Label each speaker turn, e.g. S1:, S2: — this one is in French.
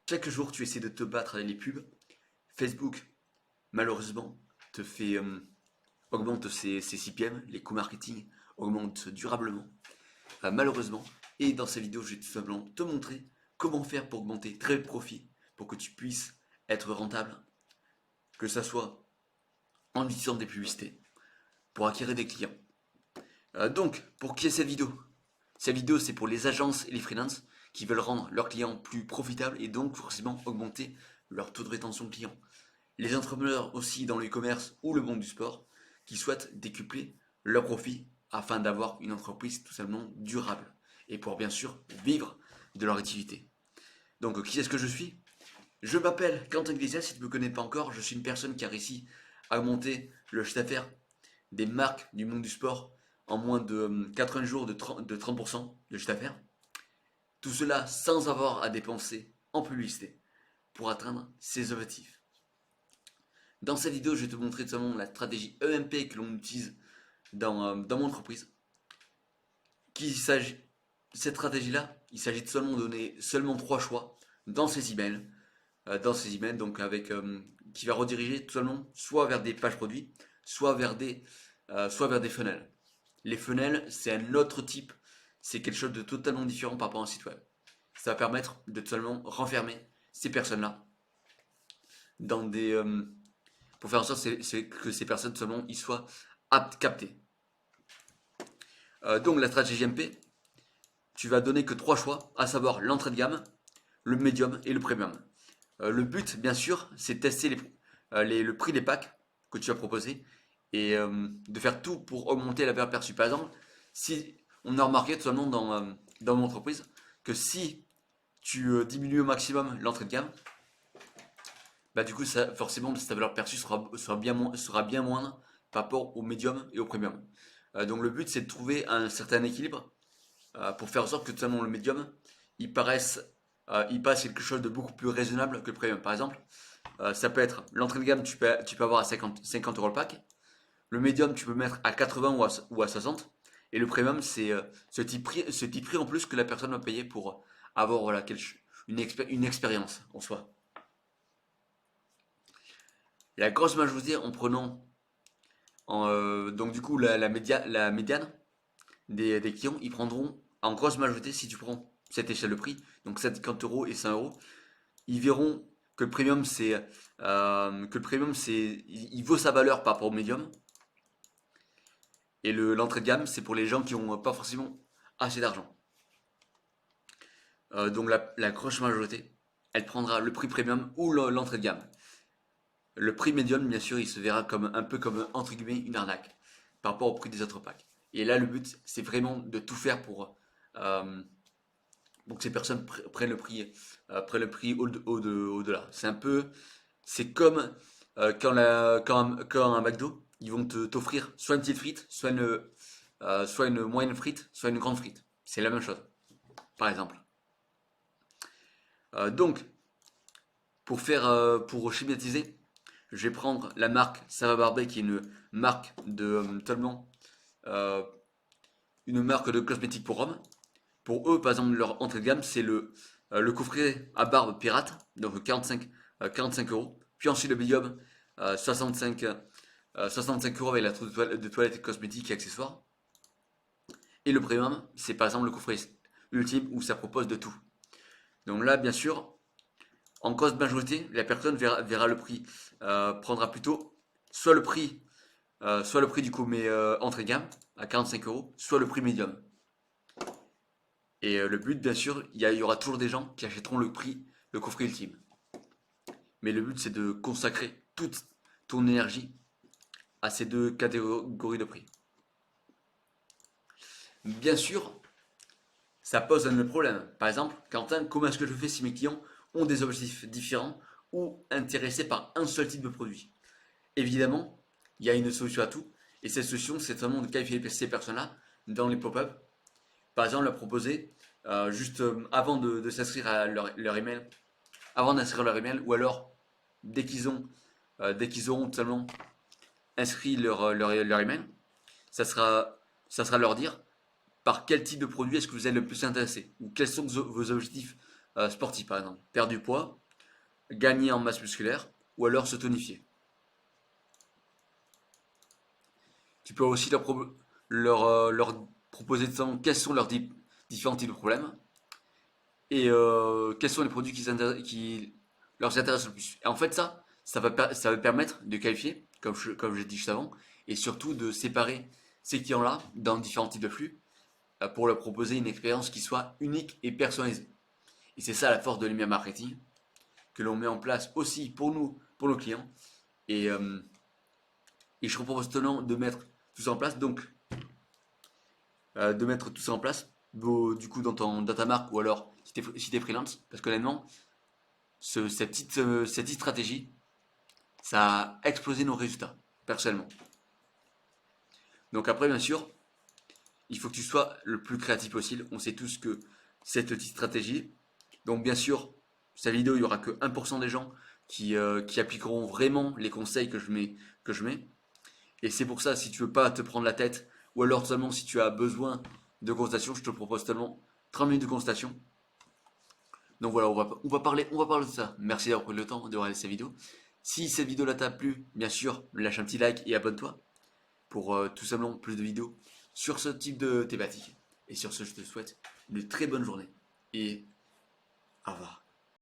S1: Chaque jour, tu essaies de te battre avec les pubs. Facebook, malheureusement, te fait augmente ses CPM, les coûts marketing augmentent durablement, malheureusement. Et dans cette vidéo, je vais tout simplement te montrer comment faire pour augmenter très profit, pour que tu puisses être rentable, que ça soit en utilisant des publicités, pour acquérir des clients. Donc, pour qui est cette vidéo? Cette vidéo, c'est pour les agences et les freelances qui veulent rendre leurs clients plus profitables et donc forcément augmenter leur taux de rétention de clients. Les entrepreneurs aussi dans le e-commerce ou le monde du sport qui souhaitent décupler leurs profits afin d'avoir une entreprise tout simplement durable et pour bien sûr vivre de leur activité. Donc qui est-ce que je suis? Je m'appelle Quentin Iglesias, si tu ne me connais pas encore, je suis une personne qui a réussi à augmenter le chiffre d'affaires des marques du monde du sport en moins de 80 jours de 30% de chiffre d'affaires. Tout cela sans avoir à dépenser en publicité pour atteindre ses objectifs. Dans cette vidéo, je vais te montrer tout simplement la stratégie EMP que l'on utilise dans mon entreprise. Cette stratégie-là, il s'agit de seulement donner seulement 3 choix dans ces emails. Donc qui va rediriger tout simplement soit vers des pages produits, soit vers des funnels. Les funnels, c'est un autre type, c'est quelque chose de totalement différent par rapport à un site web. Ça va permettre de tout simplement renfermer ces personnes-là dans pour faire en sorte que ces personnes tout simplement y soient aptes, captées. Donc la stratégie MP, tu vas donner que 3 choix, à savoir l'entrée de gamme, le médium et le premium. Le but, bien sûr, c'est de tester le prix des packs que tu vas proposer et de faire tout pour augmenter la valeur perçue. Par exemple, si on a remarqué tout simplement dans mon entreprise que si tu diminues au maximum l'entrée de gamme, bah du coup, forcément, ta valeur perçue sera bien moindre par rapport au médium et au premium. Donc le but, c'est de trouver un certain équilibre pour faire en sorte que tout simplement le médium, il passe quelque chose de beaucoup plus raisonnable que le premium. Par exemple, ça peut être l'entrée de gamme, tu peux avoir à 50 euros le pack. Le médium, tu peux mettre à 80 ou à 60. Et le premium, c'est ce type prix en plus que la personne va payer pour avoir voilà, une expérience en soi. La grosse majorité en prenant donc du coup la médiane des clients, ils prendront en grosse majorité si tu prends cette échelle de prix, donc 50 euros et 100 euros, ils verront que le premium il vaut sa valeur par rapport au médium et l'entrée de gamme c'est pour les gens qui n'ont pas forcément assez d'argent. Donc la grosse majorité, elle prendra le prix premium ou l'entrée de gamme. Le prix médium, bien sûr, il se verra comme un peu comme entre guillemets une arnaque par rapport au prix des autres packs. Et là, le but, c'est vraiment de tout faire euh, pour que ces personnes prennent le prix au-delà. C'est comme quand un McDo, ils vont t'offrir soit une petite frite, soit une moyenne frite, soit une grande frite. C'est la même chose, par exemple. Donc, pour schématiser, je vais prendre la marque Sava Barbet qui est marque de tellement une marque de cosmétiques pour hommes. Pour eux, par exemple, leur entrée de gamme, c'est le coffret à barbe pirate, donc 45 euros. Puis ensuite le medium, 65, 65 euros avec la trousse de toilette et cosmétiques et accessoires. Et le premium, c'est par exemple le coffret ultime où ça propose de tout. Donc là, bien sûr, en grosse majorité, la personne verra le prix, prendra plutôt soit soit le prix du coup, mais entrée de gamme à 45 euros, soit le prix médium. Et le but, bien sûr, il y aura toujours des gens qui achèteront le coffret ultime. Mais le but, c'est de consacrer toute ton énergie à ces deux catégories de prix. Bien sûr, ça pose un autre problème. Par exemple, Quentin, comment est-ce que je fais si mes clients ont des objectifs différents ou intéressés par un seul type de produit? Évidemment, il y a une solution à tout. Et cette solution, c'est vraiment de qualifier ces personnes-là dans les pop-up. Par exemple, leur proposer juste avant de s'inscrire à leur email, avant d'inscrire leur email, ou alors dès dès qu'ils auront totalement inscrit leur email, ça sera leur dire par quel type de produit est-ce que vous êtes le plus intéressé, ou quels sont vos objectifs sportifs par exemple, perdre du poids, gagner en masse musculaire ou alors se tonifier. Tu peux aussi leur proposer de savoir quels sont leurs différents types de problèmes et quels sont les produits qui leur intéressent le plus. Et en fait, ça va permettre de qualifier, comme j'ai dit juste avant, et surtout de séparer ces clients-là dans différents types de flux pour leur proposer une expérience qui soit unique et personnalisée. Et c'est ça la force de l'email marketing que l'on met en place aussi pour nous, pour nos clients. Et, euh, et je propose maintenant de mettre tout ça en place. Donc, de mettre tout ça en place, du coup, dans ta marque ou alors si t'es freelance. Parce qu'honnêtement, cette petite stratégie, ça a explosé nos résultats, personnellement. Donc après, bien sûr, il faut que tu sois le plus créatif possible. On sait tous que cette petite stratégie, donc bien sûr, cette vidéo, il n'y aura que 1% des gens qui appliqueront vraiment les conseils que je mets. Et c'est pour ça, si tu veux pas te prendre la tête, ou alors seulement si tu as besoin de consultation, je te propose seulement 30 minutes de consultation. Donc voilà, on va parler de ça. Merci d'avoir pris le temps de regarder cette vidéo. Si cette vidéo-là t'a plu, bien sûr, lâche un petit like et abonne-toi pour tout simplement plus de vidéos sur ce type de thématique. Et sur ce, je te souhaite une très bonne journée et au revoir.